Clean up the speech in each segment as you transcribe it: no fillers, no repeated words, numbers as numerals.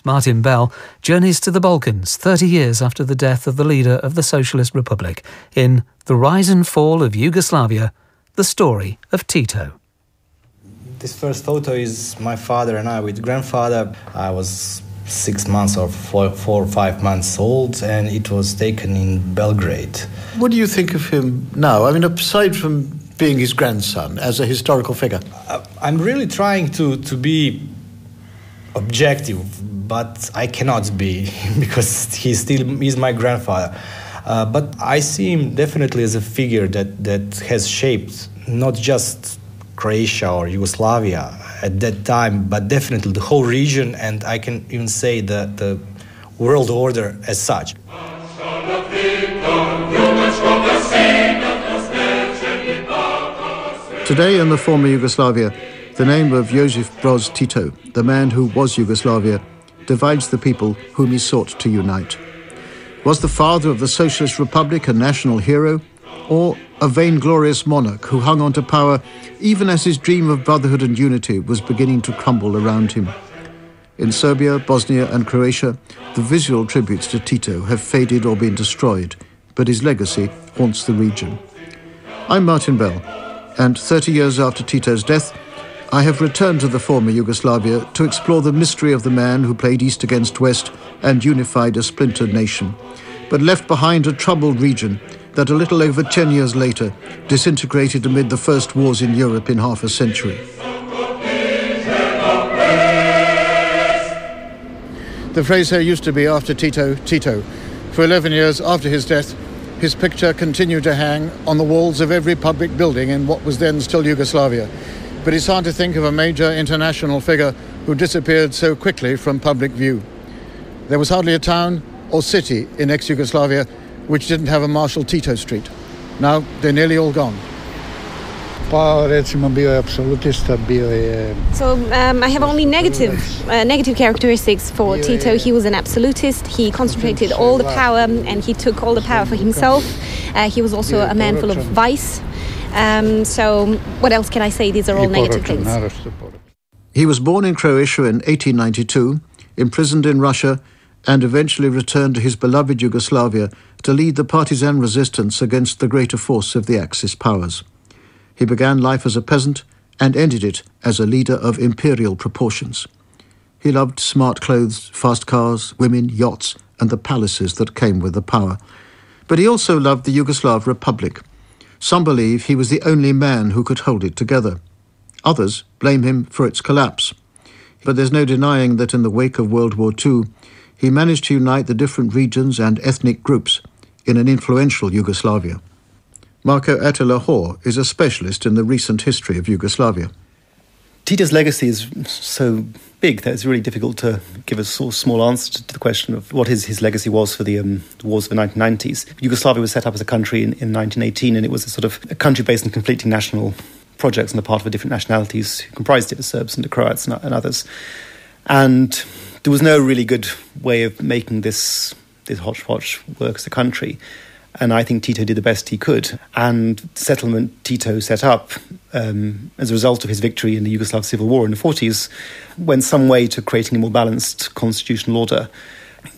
Martin Bell, journeys to the Balkans 30 years after the death of the leader of the Socialist Republic in The Rise and Fall of Yugoslavia, the story of Tito. This first photo is my father and I with grandfather. I was 6 months or 4 or 5 months old, and it was taken in Belgrade. What do you think of him now? I mean, aside from being his grandson, as a historical figure? I'm really trying to be objective, but I cannot be because he still is my grandfather. But I see him definitely as a figure that has shaped not just Croatia or Yugoslavia at that time, but definitely the whole region, and I can even say the world order as such. Today in the former Yugoslavia, the name of Josip Broz Tito, the man who was Yugoslavia, divides the people whom he sought to unite. Was the father of the Socialist Republic a national hero, or a vainglorious monarch who hung on to power even as his dream of brotherhood and unity was beginning to crumble around him? In Serbia, Bosnia and Croatia, the visual tributes to Tito have faded or been destroyed, but his legacy haunts the region. I'm Martin Bell, and 30 years after Tito's death, I have returned to the former Yugoslavia to explore the mystery of the man who played East against West and unified a splintered nation, but left behind a troubled region that a little over 10 years later disintegrated amid the first wars in Europe in half a century. The phrase here used to be after Tito, Tito. For 11 years after his death, his picture continued to hang on the walls of every public building in what was then still Yugoslavia. But it's hard to think of a major international figure who disappeared so quickly from public view. There was hardly a town or city in ex-Yugoslavia which didn't have a Marshal Tito Street. Now they're nearly all gone. So I have only negative characteristics for Tito. He was an absolutist. He concentrated all the power and he took all the power for himself. He was also a man full of vice. So what else can I say? These are all negative things. He was born in Croatia in 1892, imprisoned in Russia, and eventually returned to his beloved Yugoslavia to lead the partisan resistance against the greater force of the Axis powers. He began life as a peasant and ended it as a leader of imperial proportions. He loved smart clothes, fast cars, women, yachts, and the palaces that came with the power. But he also loved the Yugoslav Republic. Some believe he was the only man who could hold it together. Others blame him for its collapse. But there's no denying that in the wake of World War II, he managed to unite the different regions and ethnic groups in an influential Yugoslavia. Marco Attila Hor is a specialist in the recent history of Yugoslavia. Tito's legacy is so big that it's really difficult to give a sort of small answer to the question of what his legacy was for the wars of the 1990s. Yugoslavia was set up as a country in 1918, and it was a sort of a country based on conflicting national projects on the part of the different nationalities who comprised it, the Serbs and the Croats and others. And there was no really good way of making this hodgepodge work as a country. And I think Tito did the best he could. And the settlement Tito set up, as a result of his victory in the Yugoslav Civil War in the 40s, went some way to creating a more balanced constitutional order,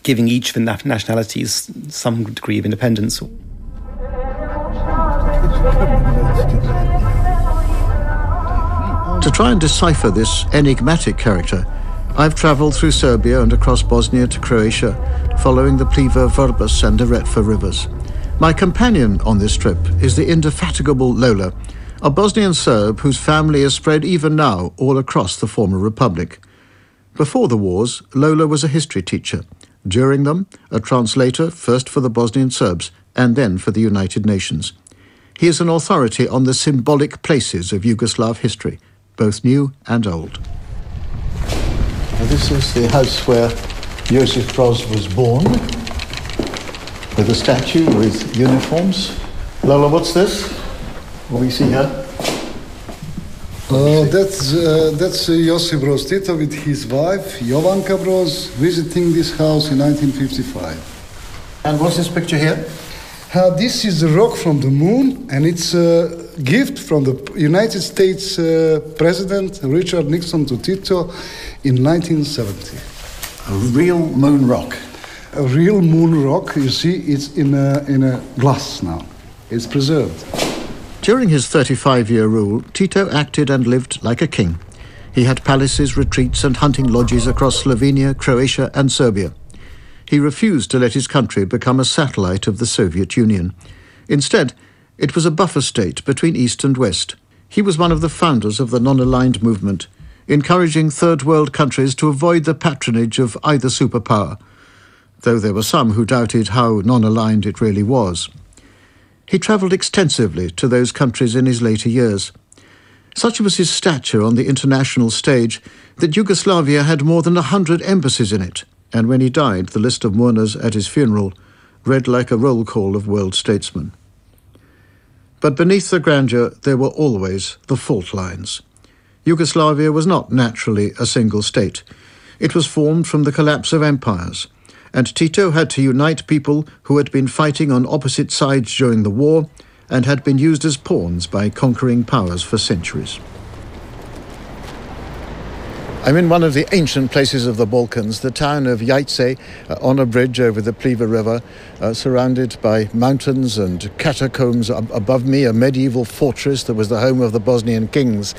giving each of the nationalities some degree of independence. To try and decipher this enigmatic character, I've travelled through Serbia and across Bosnia to Croatia, following the Pliva, Vrbas and Neretva rivers. My companion on this trip is the indefatigable Lola, a Bosnian Serb whose family is spread even now all across the former republic. Before the wars, Lola was a history teacher. During them, a translator, first for the Bosnian Serbs and then for the United Nations. He is an authority on the symbolic places of Yugoslav history, both new and old. Now, this is the house where Josip Broz was born, with a statue with uniforms. Lola, what's this? What we see here? That's Josip Broz Tito with his wife, Jovanka Broz, visiting this house in 1955. And what's this picture here? This is a rock from the moon, and it's a gift from the United States President Richard Nixon to Tito in 1970. A real moon rock. A real moon rock, you see, it's in a glass now. It's preserved. During his 35-year rule, Tito acted and lived like a king. He had palaces, retreats and hunting lodges across Slovenia, Croatia and Serbia. He refused to let his country become a satellite of the Soviet Union. Instead, it was a buffer state between East and West. He was one of the founders of the non-aligned movement, encouraging third world countries to avoid the patronage of either superpower, though there were some who doubted how non-aligned it really was. He travelled extensively to those countries in his later years. Such was his stature on the international stage that Yugoslavia had more than 100 embassies in it, and when he died, the list of mourners at his funeral read like a roll call of world statesmen. But beneath the grandeur, there were always the fault lines. Yugoslavia was not naturally a single state. It was formed from the collapse of empires, and Tito had to unite people who had been fighting on opposite sides during the war and had been used as pawns by conquering powers for centuries. I'm in one of the ancient places of the Balkans, the town of Jajce, on a bridge over the Pliva River, surrounded by mountains and catacombs. Above me, a medieval fortress that was the home of the Bosnian kings.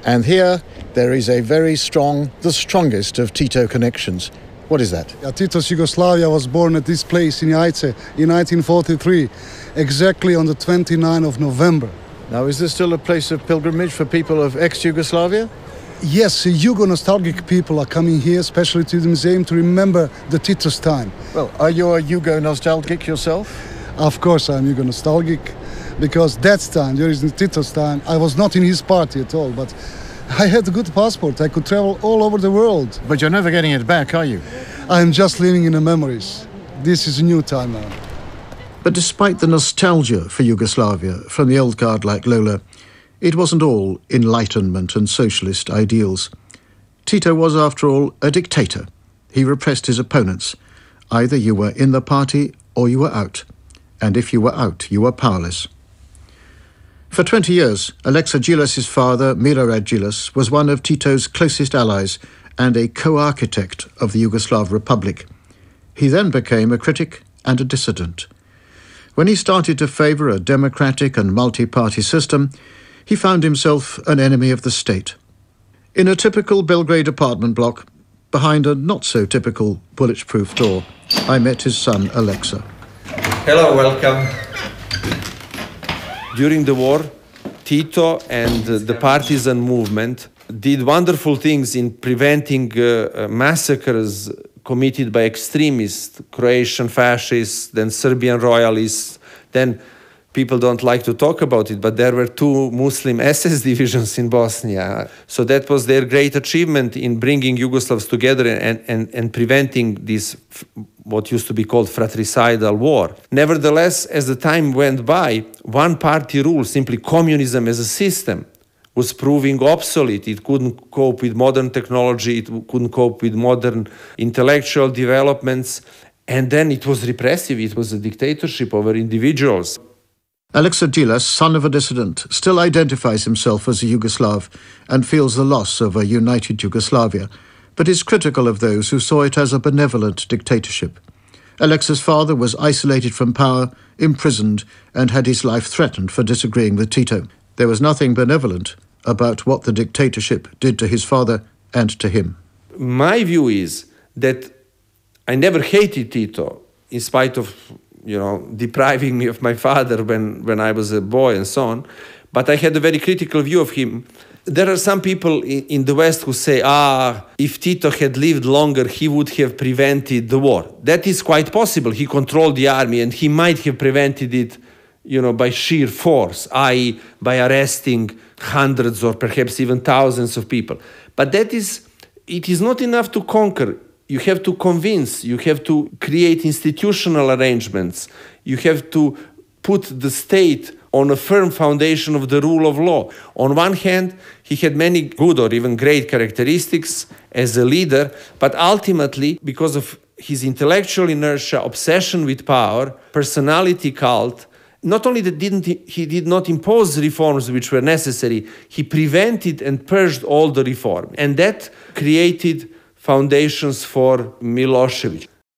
And here, there is a very strong, the strongest of Tito connections. What is that? Tito's Yugoslavia was born at this place in Jajce in 1943, exactly on the 29th of November. Now, is this still a place of pilgrimage for people of ex-Yugoslavia? Yes, Yugo-nostalgic people are coming here, especially to the museum, to remember the Tito's time. Well, are you a Yugo-nostalgic yourself? Of course I'm Yugo-nostalgic, because that time, during the Tito's time, I was not in his party at all, but I had a good passport. I could travel all over the world. But you're never getting it back, are you? I'm just living in the memories. This is a new time now. But despite the nostalgia for Yugoslavia from the old guard like Lola, it wasn't all enlightenment and socialist ideals. Tito was, after all, a dictator. He repressed his opponents. Either you were in the party or you were out. And if you were out, you were powerless. For 20 years, Alexa Gilas's father, Milorad Gilas, was one of Tito's closest allies and a co-architect of the Yugoslav Republic. He then became a critic and a dissident. When he started to favour a democratic and multi-party system, he found himself an enemy of the state. In a typical Belgrade apartment block, behind a not-so-typical bulletproof door, I met his son, Alexa. Hello, welcome. During the war, Tito and the partisan movement did wonderful things in preventing massacres committed by extremists, Croatian fascists, then Serbian royalists. Then people don't like to talk about it, but there were 2 Muslim SS divisions in Bosnia. So that was their great achievement in bringing Yugoslavs together and preventing this, what used to be called fratricidal war. Nevertheless, as the time went by, one-party rule, simply communism as a system, was proving obsolete. It couldn't cope with modern technology, it couldn't cope with modern intellectual developments, and then it was repressive, it was a dictatorship over individuals. Alexa Gilas, son of a dissident, still identifies himself as a Yugoslav and feels the loss of a united Yugoslavia, but is critical of those who saw it as a benevolent dictatorship. Alexa's father was isolated from power, imprisoned, and had his life threatened for disagreeing with Tito. There was nothing benevolent about what the dictatorship did to his father and to him. My view is that I never hated Tito, in spite of depriving me of my father when I was a boy and so on. But I had a very critical view of him. There are some people in the West who say, if Tito had lived longer, he would have prevented the war. That is quite possible. He controlled the army and he might have prevented it, by sheer force, i.e. by arresting hundreds or perhaps even thousands of people. But it is not enough to conquer. You have to convince, you have to create institutional arrangements, you have to put the state on a firm foundation of the rule of law. On one hand, he had many good or even great characteristics as a leader, but ultimately, because of his intellectual inertia, obsession with power, personality cult, not only that he did not impose reforms which were necessary, he prevented and purged all the reform. And that created foundations for Milosevic.